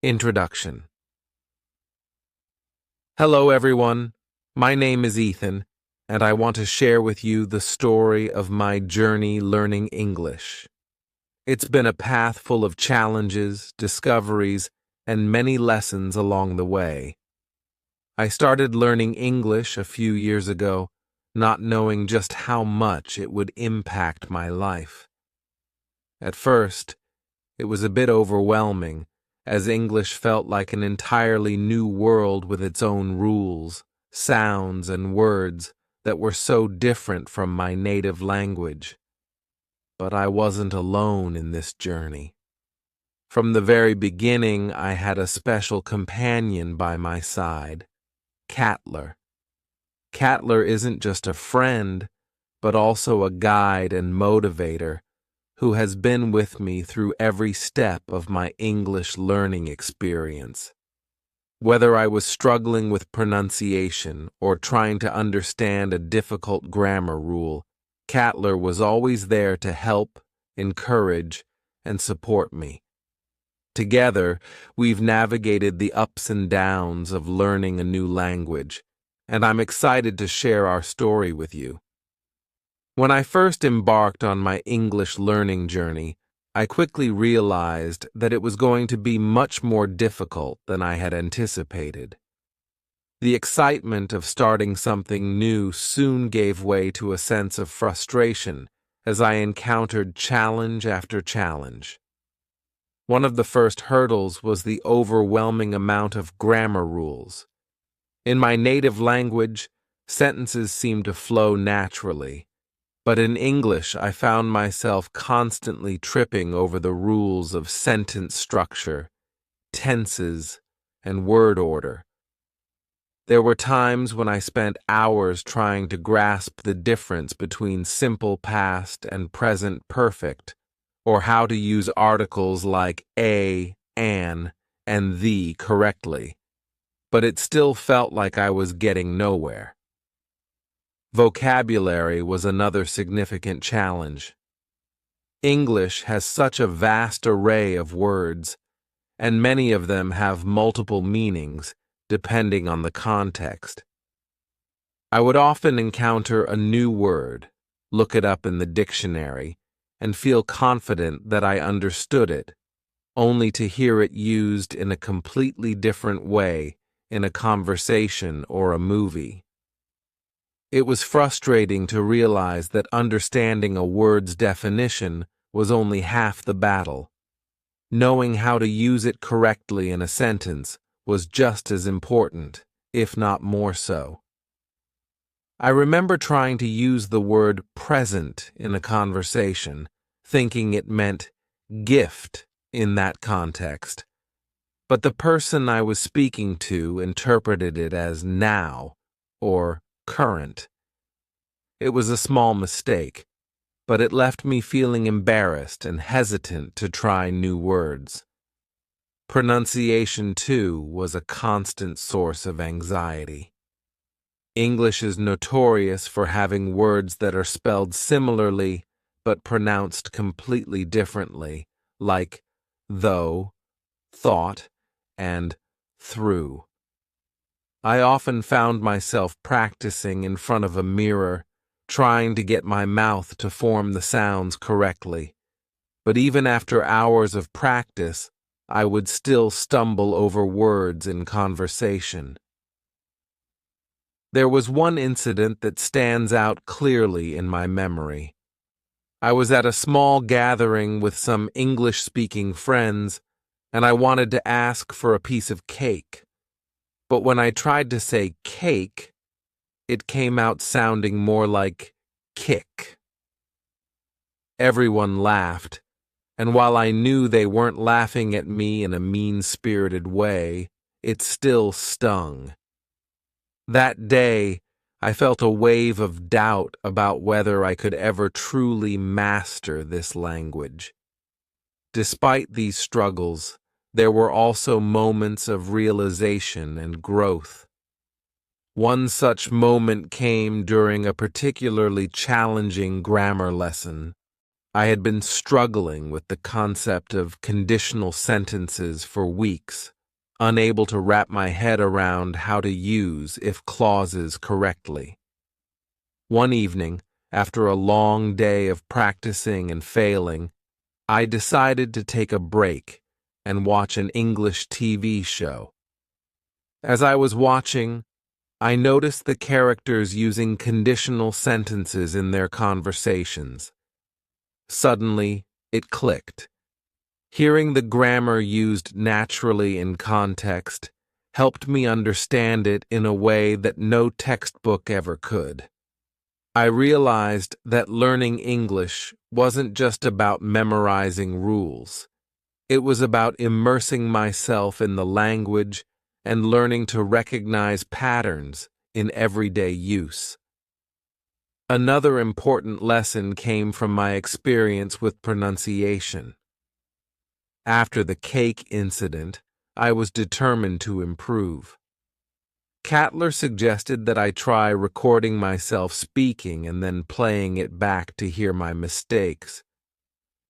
Introduction. Hello, everyone. My name is Ethan, and I want to share with you the story of my journey learning English. It's been a path full of challenges, discoveries, and many lessons along the way. I started learning English a few years ago, not knowing just how much it would impact my life. At first, it was a bit overwhelming, as English felt like an entirely new world with its own rules, sounds, and words that were so different from my native language. But I wasn't alone in this journey. From the very beginning, I had a special companion by my side, Catler. Catler isn't just a friend, but also a guide and motivator who has been with me through every step of my English learning experience. Whether I was struggling with pronunciation or trying to understand a difficult grammar rule, Catler was always there to help, encourage, and support me. Together, we've navigated the ups and downs of learning a new language, and I'm excited to share our story with you. When I first embarked on my English learning journey, I quickly realized that it was going to be much more difficult than I had anticipated. The excitement of starting something new soon gave way to a sense of frustration as I encountered challenge after challenge. One of the first hurdles was the overwhelming amount of grammar rules. In my native language, sentences seemed to flow naturally. But in English, I found myself constantly tripping over the rules of sentence structure, tenses, and word order. There were times when I spent hours trying to grasp the difference between simple past and present perfect, or how to use articles like a, an, and the correctly. But it still felt like I was getting nowhere. Vocabulary was another significant challenge. English has such a vast array of words, and many of them have multiple meanings depending on the context. I would often encounter a new word, look it up in the dictionary, and feel confident that I understood it, only to hear it used in a completely different way in a conversation or a movie. It was frustrating to realize that understanding a word's definition was only half the battle. Knowing how to use it correctly in a sentence was just as important, if not more so. I remember trying to use the word present in a conversation, thinking it meant gift in that context. But the person I was speaking to interpreted it as now, or current. It was a small mistake, but it left me feeling embarrassed and hesitant to try new words. Pronunciation, too, was a constant source of anxiety. English is notorious for having words that are spelled similarly but pronounced completely differently, like though, thought, and through. I often found myself practicing in front of a mirror, trying to get my mouth to form the sounds correctly. But even after hours of practice, I would still stumble over words in conversation. There was one incident that stands out clearly in my memory. I was at a small gathering with some English-speaking friends, and I wanted to ask for a piece of cake. But when I tried to say cake, it came out sounding more like kick. Everyone laughed, and while I knew they weren't laughing at me in a mean-spirited way, it still stung. That day, I felt a wave of doubt about whether I could ever truly master this language. Despite these struggles, there were also moments of realization and growth. One such moment came during a particularly challenging grammar lesson. I had been struggling with the concept of conditional sentences for weeks, unable to wrap my head around how to use if clauses correctly. One evening, after a long day of practicing and failing, I decided to take a break and watch an English TV show. As I was watching, I noticed the characters using conditional sentences in their conversations. Suddenly, it clicked. Hearing the grammar used naturally in context helped me understand it in a way that no textbook ever could. I realized that learning English wasn't just about memorizing rules. It was about immersing myself in the language and learning to recognize patterns in everyday use. Another important lesson came from my experience with pronunciation. After the cake incident, I was determined to improve. Cattler suggested that I try recording myself speaking and then playing it back to hear my mistakes.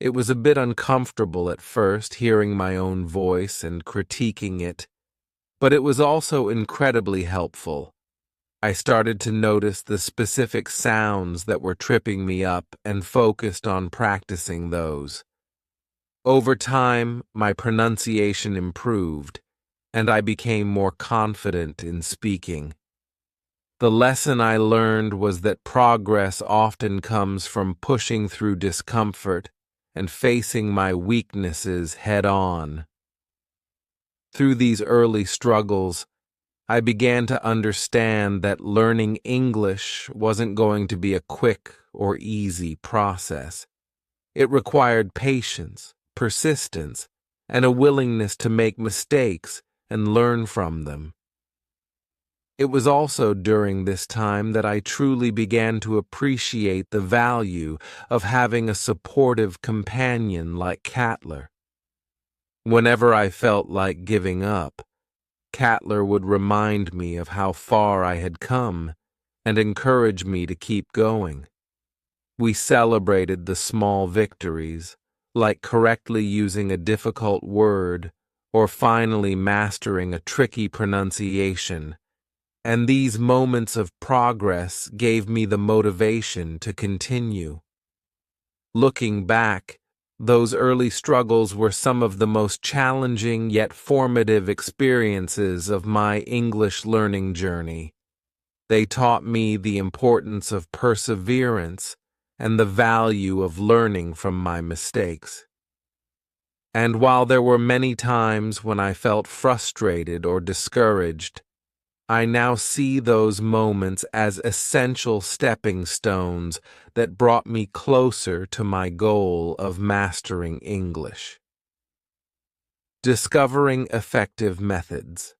It was a bit uncomfortable at first, hearing my own voice and critiquing it, but it was also incredibly helpful. I started to notice the specific sounds that were tripping me up and focused on practicing those. Over time, my pronunciation improved, and I became more confident in speaking. The lesson I learned was that progress often comes from pushing through discomfort and facing my weaknesses head-on. Through these early struggles, I began to understand that learning English wasn't going to be a quick or easy process. It required patience, persistence, and a willingness to make mistakes and learn from them. It was also during this time that I truly began to appreciate the value of having a supportive companion like Cattler. Whenever I felt like giving up, Cattler would remind me of how far I had come and encourage me to keep going. We celebrated the small victories, like correctly using a difficult word or finally mastering a tricky pronunciation, and these moments of progress gave me the motivation to continue. Looking back, those early struggles were some of the most challenging yet formative experiences of my English learning journey. They taught me the importance of perseverance and the value of learning from my mistakes. And while there were many times when I felt frustrated or discouraged, I now see those moments as essential stepping stones that brought me closer to my goal of mastering English. Discovering effective methods.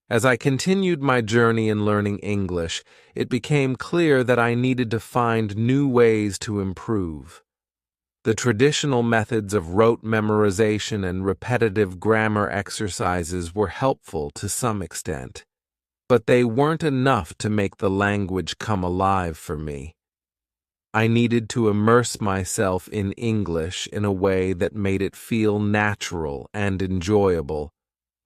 As I continued my journey in learning English, it became clear that I needed to find new ways to improve. The traditional methods of rote memorization and repetitive grammar exercises were helpful to some extent, but they weren't enough to make the language come alive for me. I needed to immerse myself in English in a way that made it feel natural and enjoyable,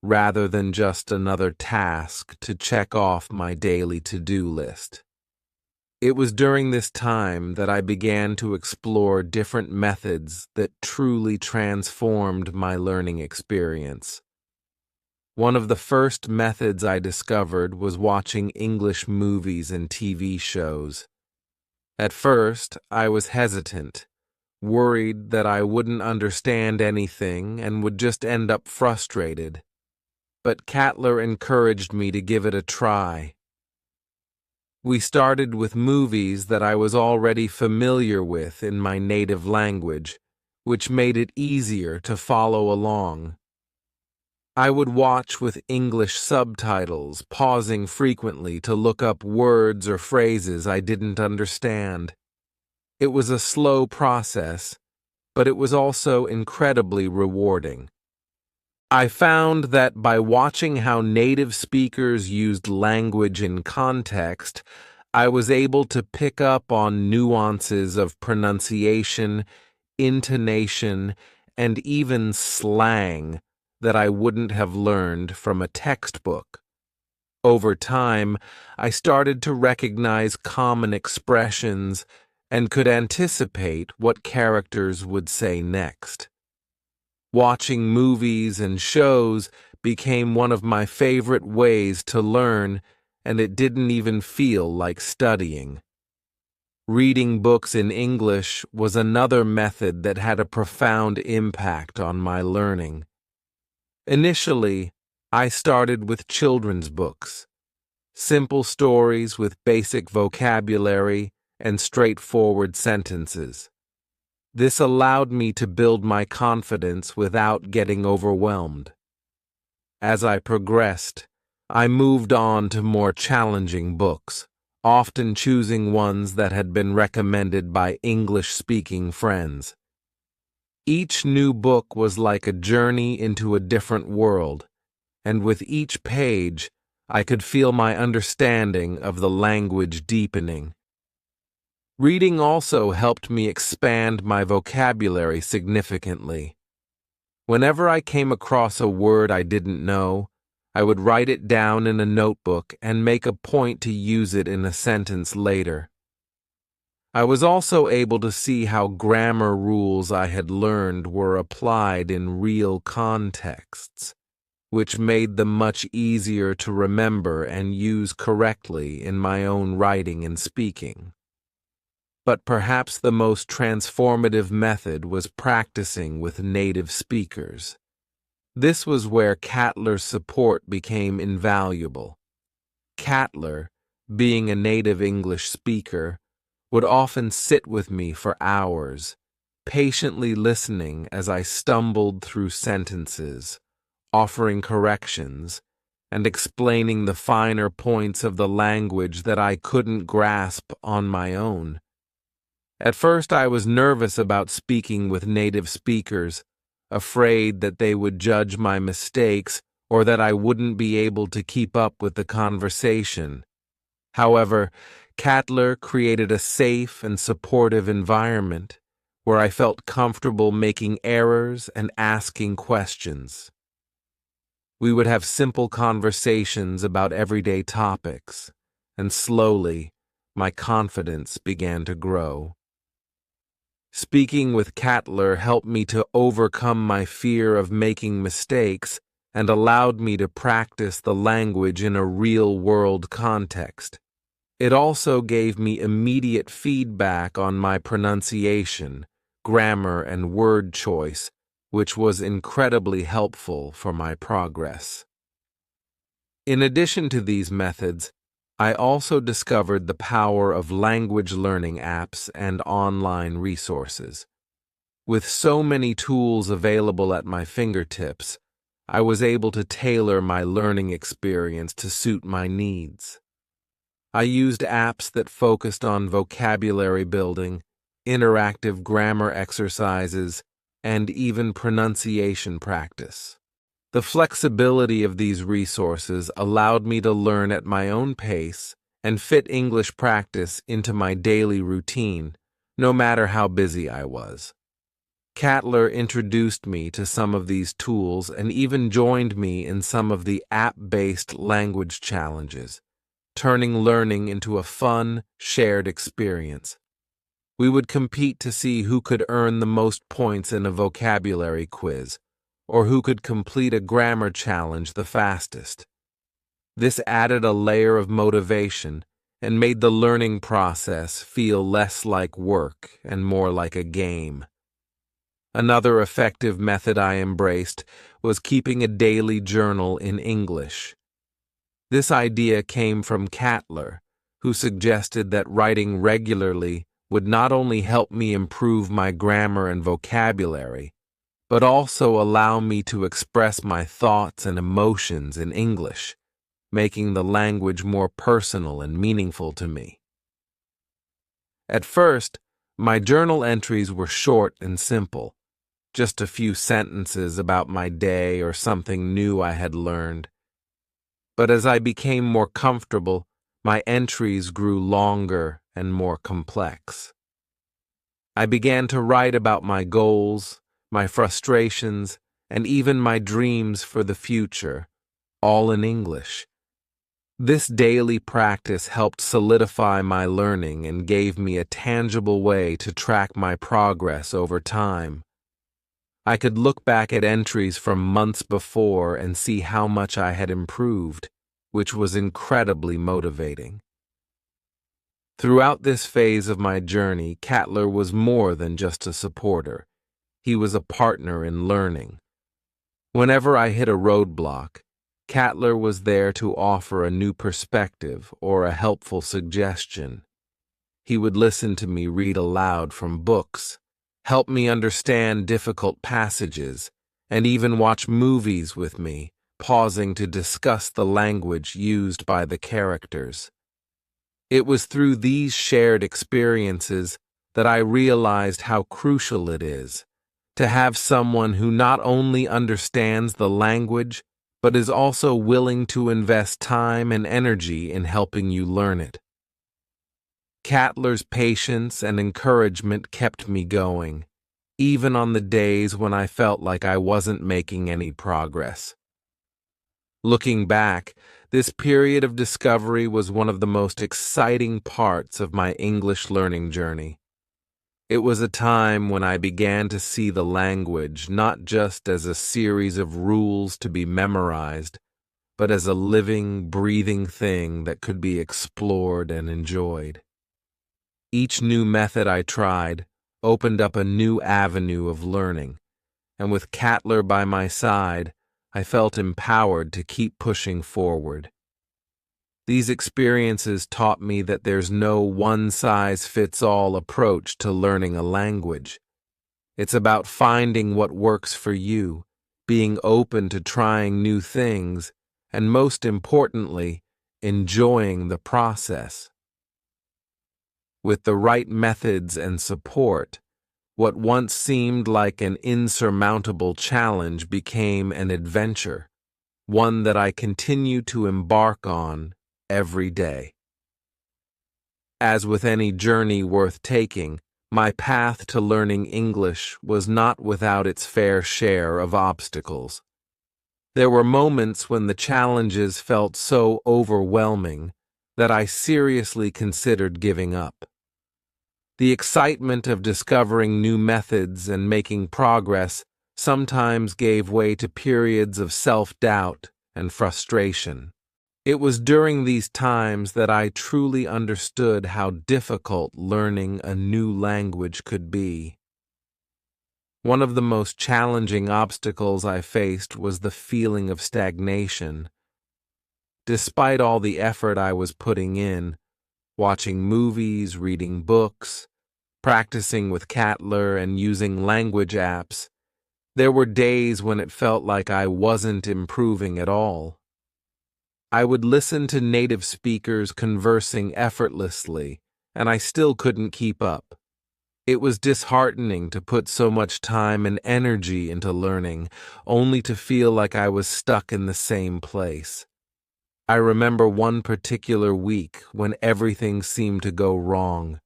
rather than just another task to check off my daily to-do list. It was during this time that I began to explore different methods that truly transformed my learning experience. One of the first methods I discovered was watching English movies and TV shows. At first, I was hesitant, worried that I wouldn't understand anything and would just end up frustrated. But Cattler encouraged me to give it a try. We started with movies that I was already familiar with in my native language, which made it easier to follow along. I would watch with English subtitles, pausing frequently to look up words or phrases I didn't understand. It was a slow process, but it was also incredibly rewarding. I found that by watching how native speakers used language in context, I was able to pick up on nuances of pronunciation, intonation, and even slang that I wouldn't have learned from a textbook. Over time, I started to recognize common expressions and could anticipate what characters would say next. Watching movies and shows became one of my favorite ways to learn, and it didn't even feel like studying. Reading books in English was another method that had a profound impact on my learning. Initially, I started with children's books, simple stories with basic vocabulary and straightforward sentences. This allowed me to build my confidence without getting overwhelmed. As I progressed, I moved on to more challenging books, often choosing ones that had been recommended by English-speaking friends. Each new book was like a journey into a different world, and with each page, I could feel my understanding of the language deepening. Reading also helped me expand my vocabulary significantly. Whenever I came across a word I didn't know, I would write it down in a notebook and make a point to use it in a sentence later. I was also able to see how grammar rules I had learned were applied in real contexts, which made them much easier to remember and use correctly in my own writing and speaking. But perhaps the most transformative method was practicing with native speakers. This was where Cattler's support became invaluable. Cattler, being a native English speaker, would often sit with me for hours, patiently listening as I stumbled through sentences, offering corrections, and explaining the finer points of the language that I couldn't grasp on my own. At first, I was nervous about speaking with native speakers, afraid that they would judge my mistakes or that I wouldn't be able to keep up with the conversation. However, Cattler created a safe and supportive environment where I felt comfortable making errors and asking questions. We would have simple conversations about everyday topics, and slowly, my confidence began to grow. Speaking with Cattler helped me to overcome my fear of making mistakes and allowed me to practice the language in a real-world context. It also gave me immediate feedback on my pronunciation, grammar, and word choice, which was incredibly helpful for my progress. In addition to these methods, I also discovered the power of language learning apps and online resources. With so many tools available at my fingertips, I was able to tailor my learning experience to suit my needs. I used apps that focused on vocabulary building, interactive grammar exercises, and even pronunciation practice. The flexibility of these resources allowed me to learn at my own pace and fit English practice into my daily routine, no matter how busy I was. Cattler introduced me to some of these tools and even joined me in some of the app-based language challenges, turning learning into a fun, shared experience. We would compete to see who could earn the most points in a vocabulary quiz, or who could complete a grammar challenge the fastest. This added a layer of motivation and made the learning process feel less like work and more like a game. Another effective method I embraced was keeping a daily journal in English. This idea came from Cattler, who suggested that writing regularly would not only help me improve my grammar and vocabulary, but also allow me to express my thoughts and emotions in English, making the language more personal and meaningful to me. At first, my journal entries were short and simple, just a few sentences about my day or something new I had learned. But as I became more comfortable, my entries grew longer and more complex. I began to write about my goals, my frustrations, and even my dreams for the future, all in English. This daily practice helped solidify my learning and gave me a tangible way to track my progress over time. I could look back at entries from months before and see how much I had improved, which was incredibly motivating. Throughout this phase of my journey, Cattler was more than just a supporter. He was a partner in learning. Whenever I hit a roadblock, Cattler was there to offer a new perspective or a helpful suggestion. He would listen to me read aloud from books, help me understand difficult passages, and even watch movies with me, pausing to discuss the language used by the characters. It was through these shared experiences that I realized how crucial it is to have someone who not only understands the language, but is also willing to invest time and energy in helping you learn it. Cattler's patience and encouragement kept me going, even on the days when I felt like I wasn't making any progress. Looking back, this period of discovery was one of the most exciting parts of my English learning journey. It was a time when I began to see the language not just as a series of rules to be memorized, but as a living, breathing thing that could be explored and enjoyed. Each new method I tried opened up a new avenue of learning, and with Cattler by my side, I felt empowered to keep pushing forward. These experiences taught me that there's no one-size-fits-all approach to learning a language. It's about finding what works for you, being open to trying new things, and most importantly, enjoying the process. With the right methods and support, what once seemed like an insurmountable challenge became an adventure, one that I continue to embark on every day. As with any journey worth taking, my path to learning English was not without its fair share of obstacles. There were moments when the challenges felt so overwhelming that I seriously considered giving up. The excitement of discovering new methods and making progress sometimes gave way to periods of self-doubt and frustration. It was during these times that I truly understood how difficult learning a new language could be. One of the most challenging obstacles I faced was the feeling of stagnation. Despite all the effort I was putting in, watching movies, reading books, practicing with Cattler, and using language apps, there were days when it felt like I wasn't improving at all. I would listen to native speakers conversing effortlessly, and I still couldn't keep up. It was disheartening to put so much time and energy into learning, only to feel like I was stuck in the same place. I remember one particular week when everything seemed to go wrong.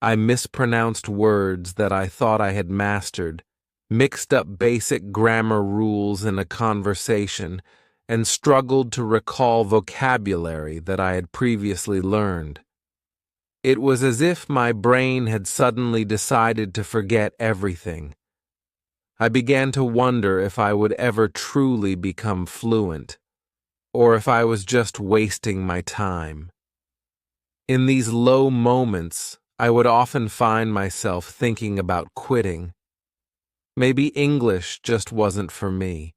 I mispronounced words that I thought I had mastered, mixed up basic grammar rules in a conversation, and struggled to recall vocabulary that I had previously learned. It was as if my brain had suddenly decided to forget everything. I began to wonder if I would ever truly become fluent, or if I was just wasting my time. In these low moments, I would often find myself thinking about quitting. Maybe English just wasn't for me.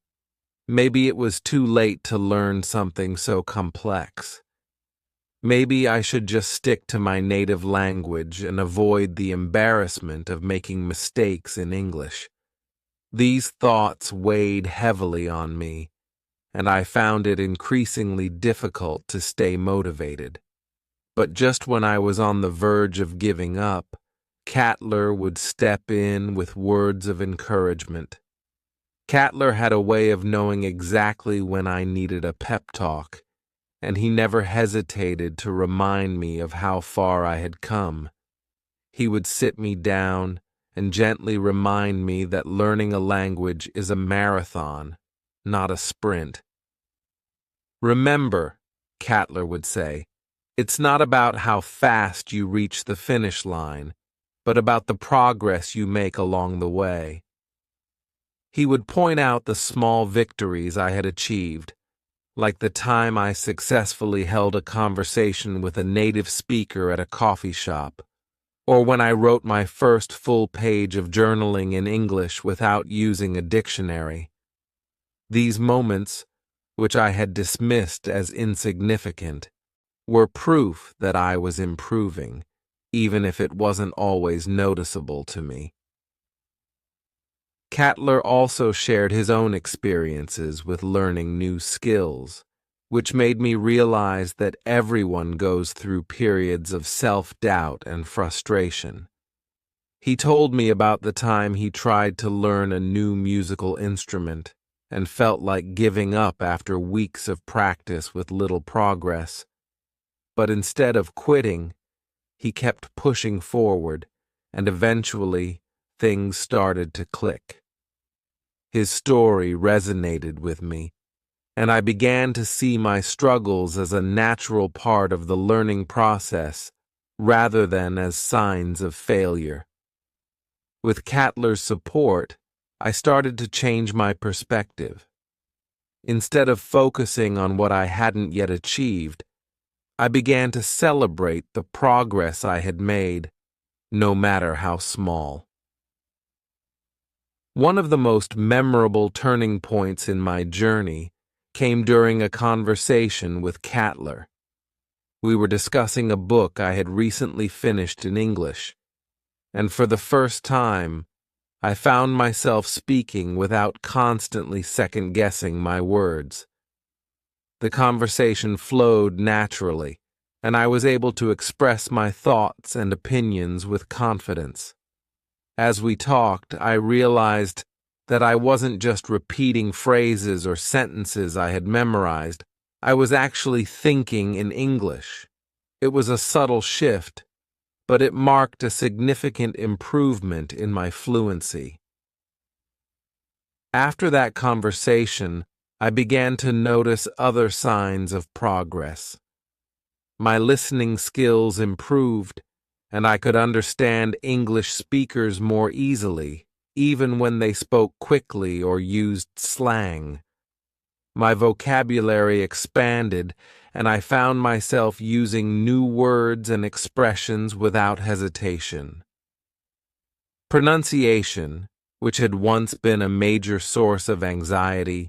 Maybe it was too late to learn something so complex. Maybe I should just stick to my native language and avoid the embarrassment of making mistakes in English. These thoughts weighed heavily on me, and I found it increasingly difficult to stay motivated. But just when I was on the verge of giving up, Cattler would step in with words of encouragement. Cattler had a way of knowing exactly when I needed a pep talk, and he never hesitated to remind me of how far I had come. He would sit me down and gently remind me that learning a language is a marathon, not a sprint. Remember, Cattler would say, it's not about how fast you reach the finish line, but about the progress you make along the way. He would point out the small victories I had achieved, like the time I successfully held a conversation with a native speaker at a coffee shop, or when I wrote my first full page of journaling in English without using a dictionary. These moments, which I had dismissed as insignificant, were proof that I was improving, even if it wasn't always noticeable to me. Cattler also shared his own experiences with learning new skills, which made me realize that everyone goes through periods of self-doubt and frustration. He told me about the time he tried to learn a new musical instrument and felt like giving up after weeks of practice with little progress. But instead of quitting, he kept pushing forward, and eventually things started to click. His story resonated with me, and I began to see my struggles as a natural part of the learning process rather than as signs of failure. With Cattler's support, I started to change my perspective. Instead of focusing on what I hadn't yet achieved, I began to celebrate the progress I had made, no matter how small. One of the most memorable turning points in my journey came during a conversation with Cattler. We were discussing a book I had recently finished in English, and for the first time, I found myself speaking without constantly second-guessing my words. The conversation flowed naturally, and I was able to express my thoughts and opinions with confidence. As we talked, I realized that I wasn't just repeating phrases or sentences I had memorized. I was actually thinking in English. It was a subtle shift, but it marked a significant improvement in my fluency. After that conversation, I began to notice other signs of progress. My listening skills improved, and I could understand English speakers more easily, even when they spoke quickly or used slang. My vocabulary expanded, and I found myself using new words and expressions without hesitation. Pronunciation, which had once been a major source of anxiety,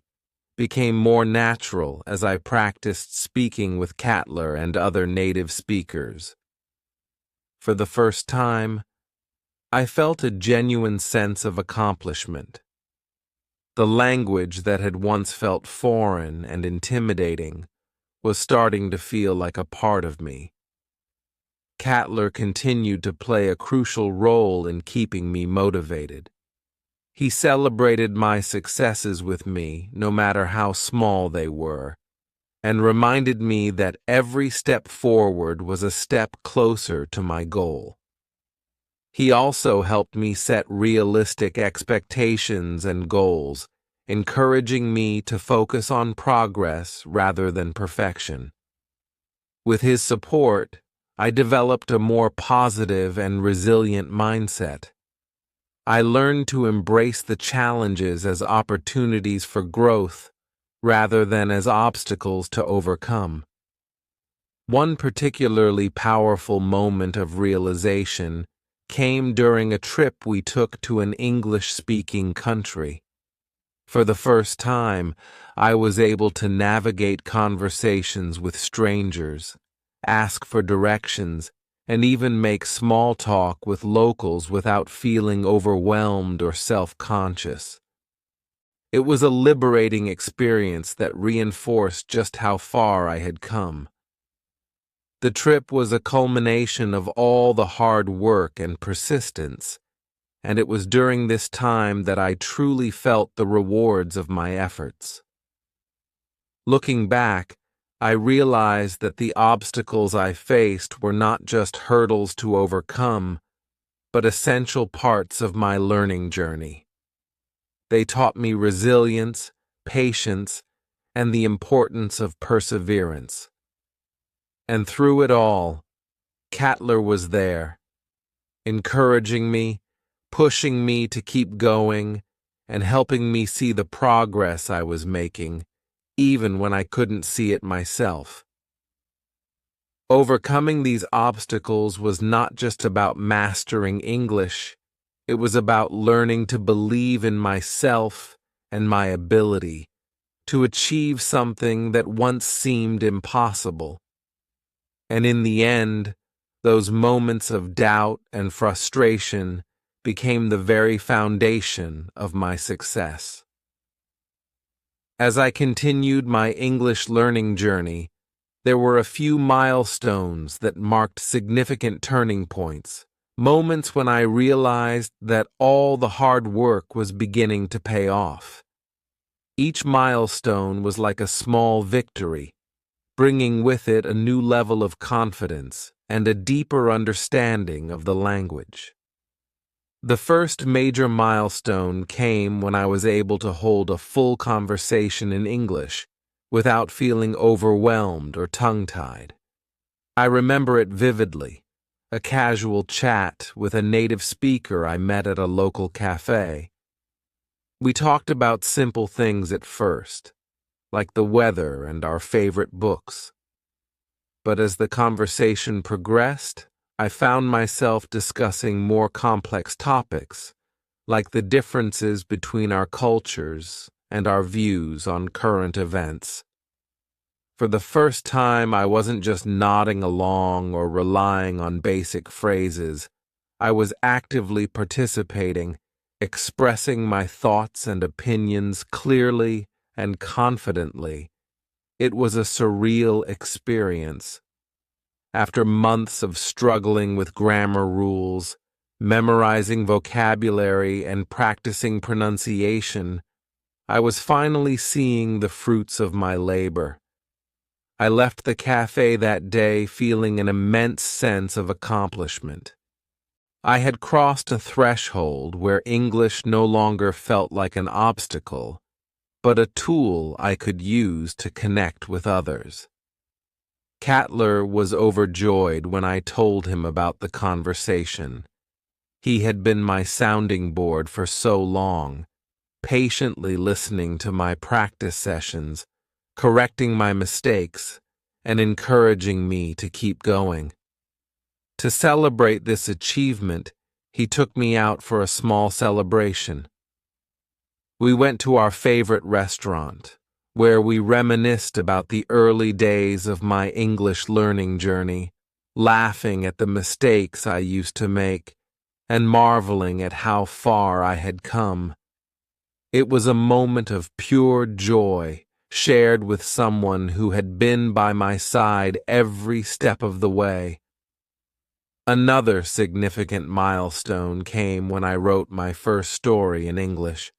became more natural as I practiced speaking with Cattler and other native speakers. For the first time, I felt a genuine sense of accomplishment. The language that had once felt foreign and intimidating was starting to feel like a part of me. Cattler continued to play a crucial role in keeping me motivated. He celebrated my successes with me, no matter how small they were, and reminded me that every step forward was a step closer to my goal. He also helped me set realistic expectations and goals, encouraging me to focus on progress rather than perfection. With his support, I developed a more positive and resilient mindset. I learned to embrace the challenges as opportunities for growth rather than as obstacles to overcome. One particularly powerful moment of realization came during a trip we took to an English-speaking country. For the first time, I was able to navigate conversations with strangers, ask for directions, and even make small talk with locals without feeling overwhelmed or self-conscious. It was a liberating experience that reinforced just how far I had come. The trip was a culmination of all the hard work and persistence, and it was during this time that I truly felt the rewards of my efforts. Looking back, I realized that the obstacles I faced were not just hurdles to overcome, but essential parts of my learning journey. They taught me resilience, patience, and the importance of perseverance. And through it all, Cattler was there, encouraging me, pushing me to keep going, and helping me see the progress I was making, even when I couldn't see it myself. Overcoming these obstacles was not just about mastering English, it was about learning to believe in myself and my ability to achieve something that once seemed impossible. And in the end, those moments of doubt and frustration became the very foundation of my success. As I continued my English learning journey, there were a few milestones that marked significant turning points, moments when I realized that all the hard work was beginning to pay off. Each milestone was like a small victory, bringing with it a new level of confidence and a deeper understanding of the language. The first major milestone came when I was able to hold a full conversation in English without feeling overwhelmed or tongue-tied. I remember it vividly, a casual chat with a native speaker I met at a local cafe. We talked about simple things at first, like the weather and our favorite books. But as the conversation progressed, I found myself discussing more complex topics, like the differences between our cultures and our views on current events. For the first time, I wasn't just nodding along or relying on basic phrases. I was actively participating, expressing my thoughts and opinions clearly and confidently. It was a surreal experience. After months of struggling with grammar rules, memorizing vocabulary, and practicing pronunciation, I was finally seeing the fruits of my labor. I left the cafe that day feeling an immense sense of accomplishment. I had crossed a threshold where English no longer felt like an obstacle, but a tool I could use to connect with others. Cattler was overjoyed when I told him about the conversation. He had been my sounding board for so long, patiently listening to my practice sessions, correcting my mistakes, and encouraging me to keep going. To celebrate this achievement, he took me out for a small celebration. We went to our favorite restaurant, where we reminisced about the early days of my English learning journey, laughing at the mistakes I used to make, and marveling at how far I had come. It was a moment of pure joy, shared with someone who had been by my side every step of the way. Another significant milestone came when I wrote my first story in English.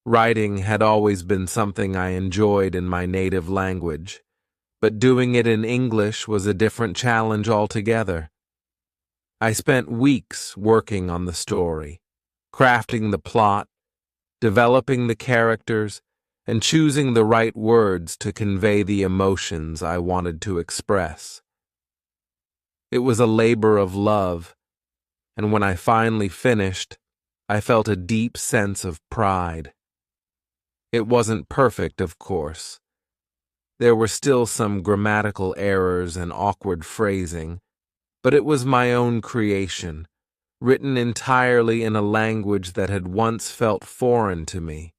Writing had always been something I enjoyed in my native language, but doing it in English was a different challenge altogether. I spent weeks working on the story, crafting the plot, developing the characters, and choosing the right words to convey the emotions I wanted to express. It was a labor of love, and when I finally finished, I felt a deep sense of pride. It wasn't perfect, of course. There were still some grammatical errors and awkward phrasing, but it was my own creation, written entirely in a language that had once felt foreign to me.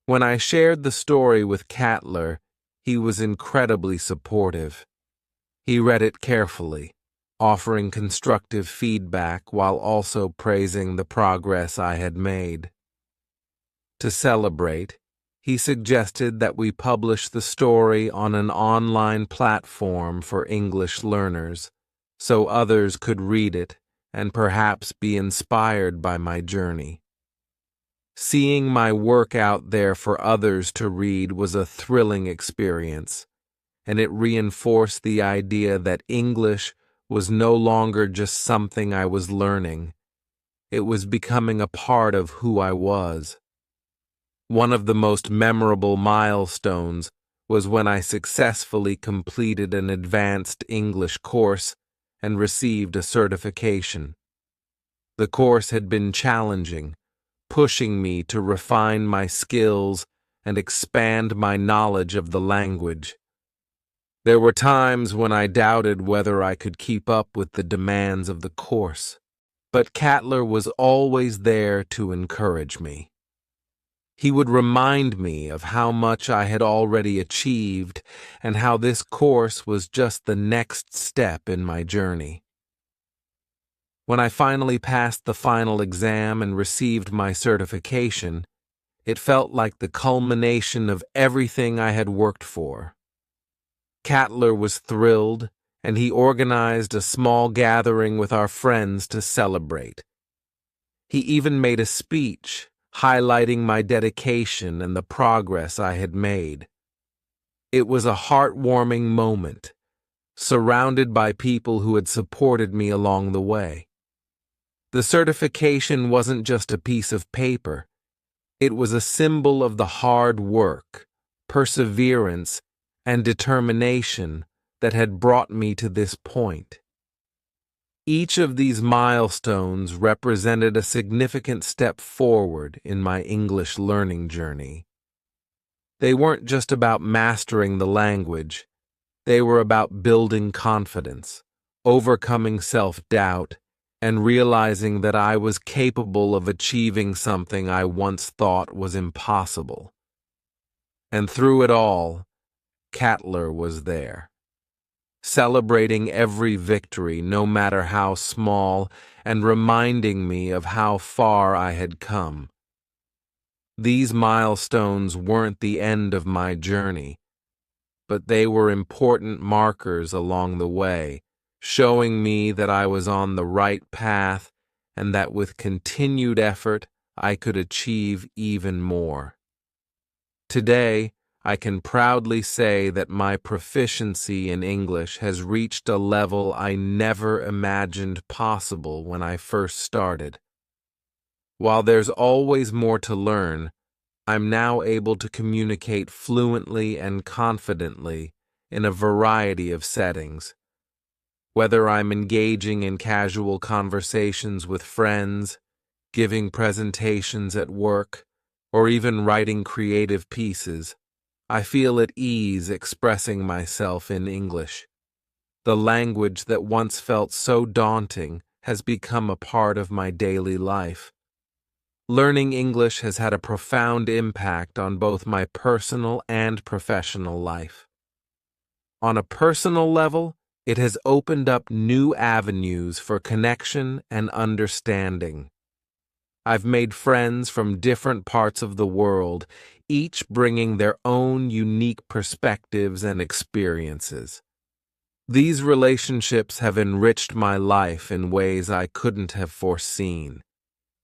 When I shared the story with Cattler, he was incredibly supportive. He read it carefully, offering constructive feedback while also praising the progress I had made. To celebrate, he suggested that we publish the story on an online platform for English learners, so others could read it and perhaps be inspired by my journey. Seeing my work out there for others to read was a thrilling experience, and it reinforced the idea that English was no longer just something I was learning. It was becoming a part of who I was. One of the most memorable milestones was when I successfully completed an advanced English course and received a certification. The course had been challenging, pushing me to refine my skills and expand my knowledge of the language. There were times when I doubted whether I could keep up with the demands of the course, but Cattler was always there to encourage me. He would remind me of how much I had already achieved and how this course was just the next step in my journey. When I finally passed the final exam and received my certification, it felt like the culmination of everything I had worked for. Cattler was thrilled, and he organized a small gathering with our friends to celebrate. He even made a speech highlighting my dedication and the progress I had made. It was a heartwarming moment, surrounded by people who had supported me along the way. The certification wasn't just a piece of paper. It was a symbol of the hard work, perseverance, and determination that had brought me to this point. Each of these milestones represented a significant step forward in my English learning journey. They weren't just about mastering the language. They were about building confidence, overcoming self-doubt, and realizing that I was capable of achieving something I once thought was impossible. And through it all, Cattler was there, celebrating every victory, no matter how small, and reminding me of how far I had come. These milestones weren't the end of my journey, but they were important markers along the way, showing me that I was on the right path and that with continued effort I could achieve even more. Today, I can proudly say that my proficiency in English has reached a level I never imagined possible when I first started. While there's always more to learn, I'm now able to communicate fluently and confidently in a variety of settings. Whether I'm engaging in casual conversations with friends, giving presentations at work, or even writing creative pieces, I feel at ease expressing myself in English. The language that once felt so daunting has become a part of my daily life. Learning English has had a profound impact on both my personal and professional life. On a personal level, it has opened up new avenues for connection and understanding. I've made friends from different parts of the world, each bringing their own unique perspectives and experiences. These relationships have enriched my life in ways I couldn't have foreseen.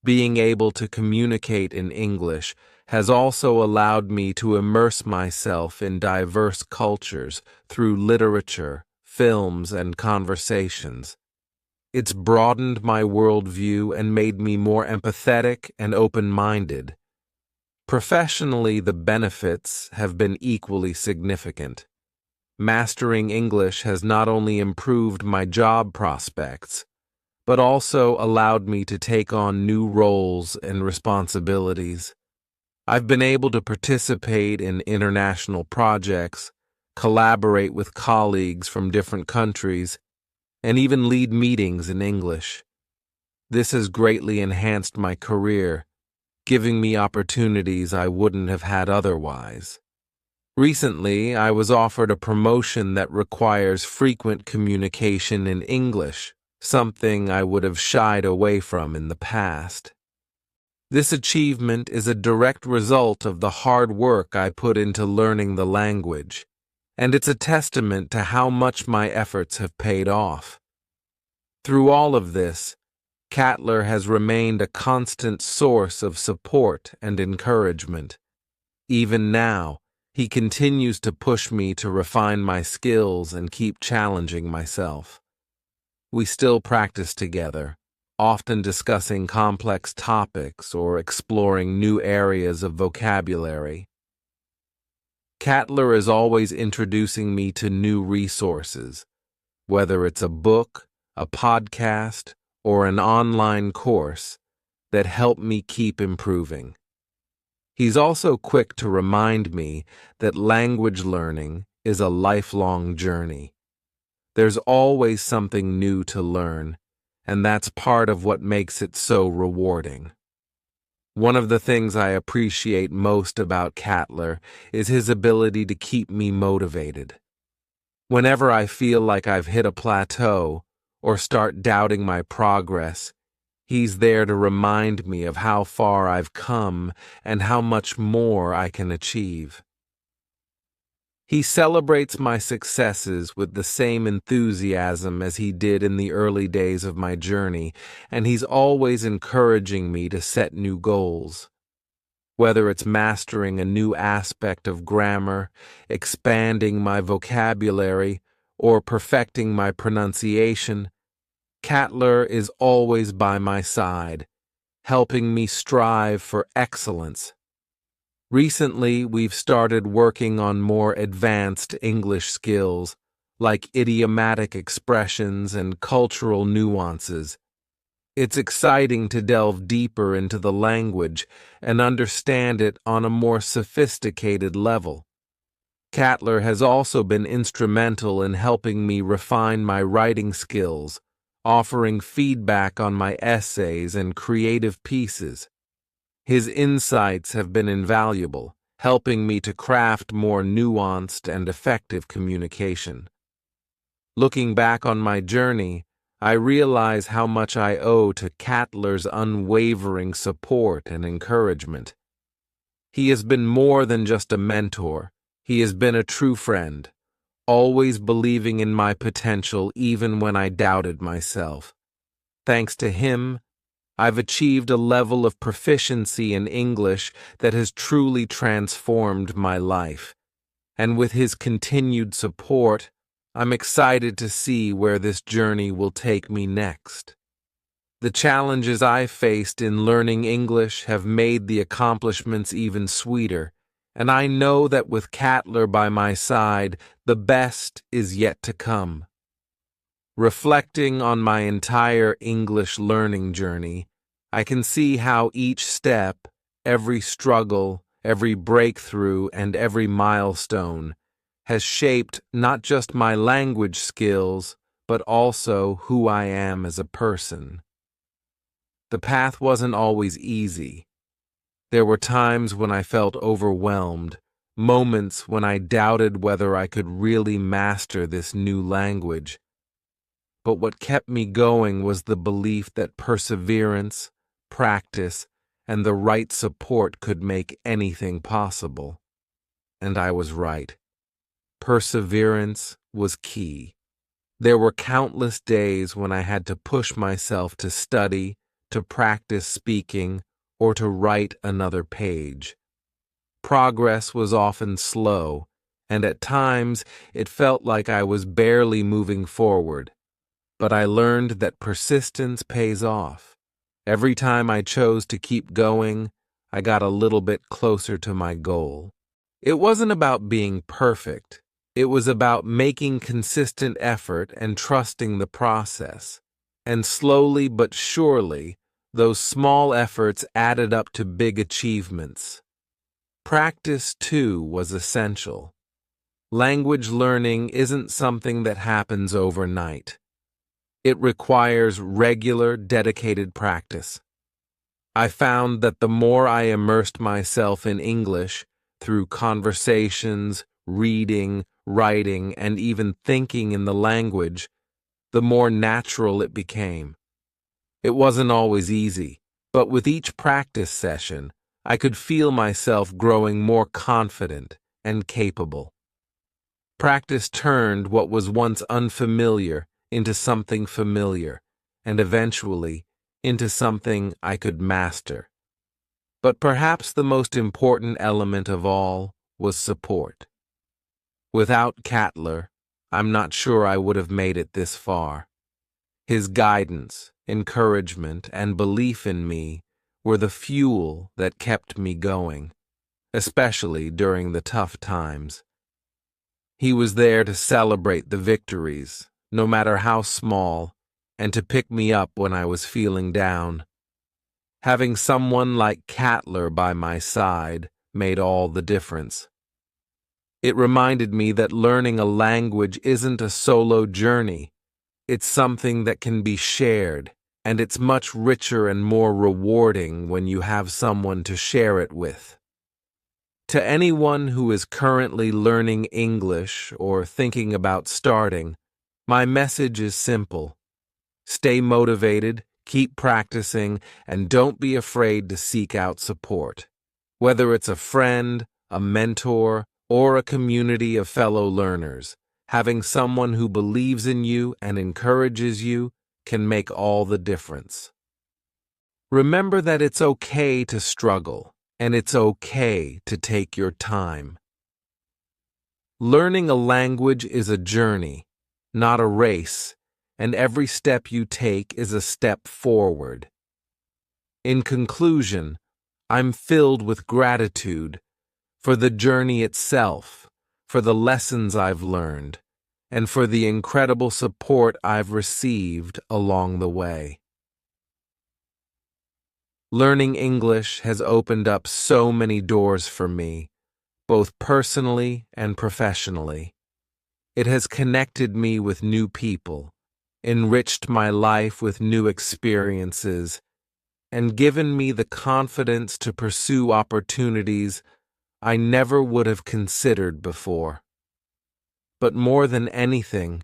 Being able to communicate in English has also allowed me to immerse myself in diverse cultures through literature, films, and conversations. It's broadened my worldview and made me more empathetic and open-minded. Professionally, the benefits have been equally significant. Mastering English has not only improved my job prospects, but also allowed me to take on new roles and responsibilities. I've been able to participate in international projects, collaborate with colleagues from different countries, and even lead meetings in English. This has greatly enhanced my career, giving me opportunities I wouldn't have had otherwise. Recently, I was offered a promotion that requires frequent communication in English, something I would have shied away from in the past. This achievement is a direct result of the hard work I put into learning the language, and it's a testament to how much my efforts have paid off. Through all of this, Cattler has remained a constant source of support and encouragement. Even now, he continues to push me to refine my skills and keep challenging myself. We still practice together, often discussing complex topics or exploring new areas of vocabulary. Cattler is always introducing me to new resources, whether it's a book, a podcast, or an online course that help me keep improving. He's also quick to remind me that language learning is a lifelong journey. There's always something new to learn, and that's part of what makes it so rewarding. One of the things I appreciate most about Cattler is his ability to keep me motivated. Whenever I feel like I've hit a plateau or start doubting my progress, he's there to remind me of how far I've come and how much more I can achieve. He celebrates my successes with the same enthusiasm as he did in the early days of my journey, and he's always encouraging me to set new goals. Whether it's mastering a new aspect of grammar, expanding my vocabulary, or perfecting my pronunciation, Cattler is always by my side, helping me strive for excellence. Recently, we've started working on more advanced English skills, like idiomatic expressions and cultural nuances. It's exciting to delve deeper into the language and understand it on a more sophisticated level. Cattler has also been instrumental in helping me refine my writing skills, offering feedback on my essays and creative pieces. His insights have been invaluable, helping me to craft more nuanced and effective communication. Looking back on my journey, I realize how much I owe to Cattler's unwavering support and encouragement. He has been more than just a mentor. He has been a true friend, always believing in my potential even when I doubted myself. Thanks to him, I've achieved a level of proficiency in English that has truly transformed my life. And with his continued support, I'm excited to see where this journey will take me next. The challenges I've faced in learning English have made the accomplishments even sweeter, and I know that with Cattler by my side, the best is yet to come. Reflecting on my entire English learning journey, I can see how each step, every struggle, every breakthrough, and every milestone has shaped not just my language skills, but also who I am as a person. The path wasn't always easy. There were times when I felt overwhelmed, moments when I doubted whether I could really master this new language. But what kept me going was the belief that perseverance, practice, and the right support could make anything possible. And I was right. Perseverance was key. There were countless days when I had to push myself to study, to practice speaking, or to write another page. Progress was often slow, and at times it felt like I was barely moving forward. But I learned that persistence pays off. Every time I chose to keep going, I got a little bit closer to my goal. It wasn't about being perfect. It was about making consistent effort and trusting the process. And slowly but surely, those small efforts added up to big achievements. Practice, too, was essential. Language learning isn't something that happens overnight. It requires regular, dedicated practice. I found that the more I immersed myself in English through conversations, reading, writing, and even thinking in the language, the more natural it became. It wasn't always easy, but with each practice session, I could feel myself growing more confident and capable. Practice turned what was once unfamiliar into something familiar, and eventually into something I could master. But perhaps the most important element of all was support. Without Cattler, I'm not sure I would have made it this far. His guidance, encouragement, and belief in me were the fuel that kept me going, especially during the tough times. He was there to celebrate the victories, no matter how small, and to pick me up when I was feeling down. Having someone like Cattler by my side made all the difference. It reminded me that learning a language isn't a solo journey. It's something that can be shared, and it's much richer and more rewarding when you have someone to share it with. To anyone who is currently learning English or thinking about starting, my message is simple. Stay motivated, keep practicing, and don't be afraid to seek out support. Whether it's a friend, a mentor, or a community of fellow learners, having someone who believes in you and encourages you can make all the difference. Remember that it's okay to struggle, and it's okay to take your time. Learning a language is a journey, not a race, and every step you take is a step forward. In conclusion, I'm filled with gratitude for the journey itself, for the lessons I've learned, and for the incredible support I've received along the way. Learning English has opened up so many doors for me, both personally and professionally. It has connected me with new people, enriched my life with new experiences, and given me the confidence to pursue opportunities I never would have considered before. But more than anything,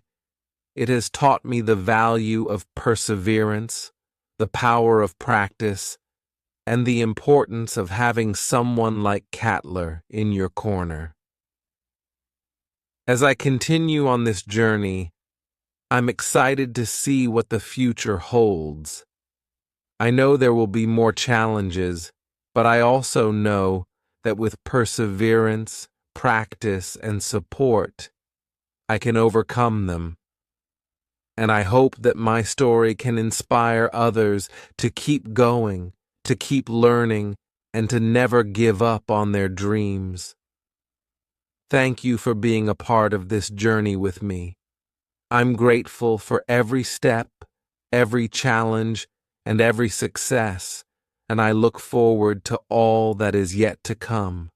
it has taught me the value of perseverance, the power of practice, and the importance of having someone like Cattler in your corner. As I continue on this journey, I'm excited to see what the future holds. I know there will be more challenges, but I also know that with perseverance, practice, and support, I can overcome them. And I hope that my story can inspire others to keep going, to keep learning, and to never give up on their dreams. Thank you for being a part of this journey with me. I'm grateful for every step, every challenge, and every success, and I look forward to all that is yet to come.